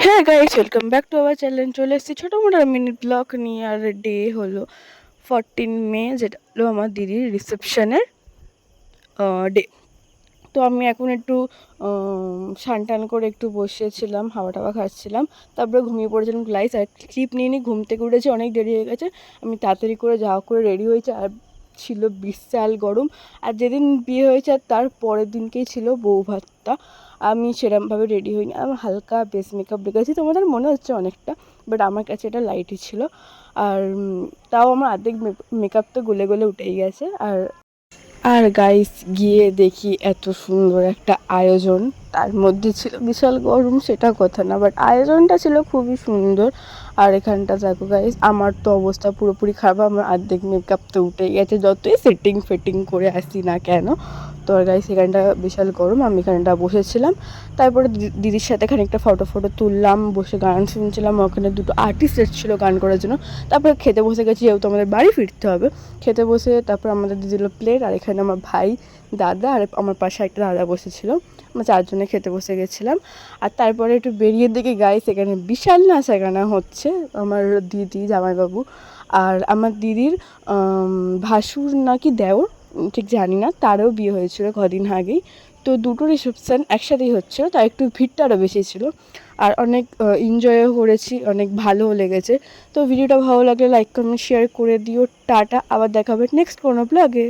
হ্যাঁ guys, welcome back to our channel. চলে এসেছি ছোটো মোটো মিনি ব্লগ নিয়ে। আর ডে হলো 14 মে, যেটা হলো আমার দিদির রিসেপশনের ডে। তো আমি এখন একটু স্নান টান করে একটু বসেছিলাম, হাওয়া টাওয়া খাচ্ছিলাম, তারপরে ঘুমিয়ে পড়েছিলাম। গ্লাইস আর ক্লিপ নিয়ে নিই, ঘুম থেকে উঠেছি, অনেক দেরি হয়ে গেছে। আমি তাড়াতাড়ি করে যা করে রেডি হয়েছে, আর ছিল বিশাল গরম। আর যেদিন বিয়ে হয়েছে আর তার পরের দিনকেই ছিল বউ ভাতটা। আমি সেরমভাবে রেডি হইনি, আমি হালকা বেস মেকআপ রেখেছি, তোমাদের মনে হচ্ছে অনেকটা, বাট আমার কাছে এটা লাইটই ছিল। আর তাও আমার অর্ধেক মেকআপ তো গলে গলে উঠেই গেছে। আর গাইস গিয়ে দেখি এত সুন্দর একটা আয়োজন, তার মধ্যে ছিল বিশাল গরম, সেটা কথা না, বাট আয়োজনটা ছিল খুবই সুন্দর। আর এখানটা দেখো গাইস, আমার তো অবস্থা পুরোপুরি খারাপ, আমার অর্ধেক মেকআপ তো উঠেই গেছে, যতই সেটিং ফেটিং করে আসি না কেন। তো আর গাইস এখানটা বিশাল গরম, আমি এখানটা বসেছিলাম। তারপরে দিদির সাথে খানিকটা ফটো তুললাম, বসে গান শুনছিলাম। ওখানে দুটো আর্টিস্ট এসেছিলো গান করার জন্য। তারপরে খেতে বসে গেছি, যেহেতু আমাদের বাড়ি ফিরতে হবে। খেতে বসে তারপর আমাদের দিয়ে দিল প্লেট, আর এখানে আমার ভাই, দাদা, আর আমার পাশে একটা দাদা বসেছিল। আমরা চারজনে খেতে বসে গেছিলাম। আর তারপরে একটু বেরিয়ে দেখি গাইস, এখানে বিশাল নাচাগানা হচ্ছে। আমার দিদি, জামাইবাবু, আর আমার দিদির ভাসুর নাকি দেওর, ঠিক জানি না, তারও বিয়ে হয়েছিল কদিন আগেই। তো দুটো রিসেপশান একসাথেই হচ্ছিলো, তাই একটু ভিড়টা আরও বেশি ছিল। আর অনেক এনজয়ও করেছি, অনেক ভালোও লেগেছে। তো ভিডিওটা ভালো লাগলে লাইক কমেন্ট শেয়ার করে দিও। টাটা, আবার দেখা হবে নেক্সট কোনো ব্লগে।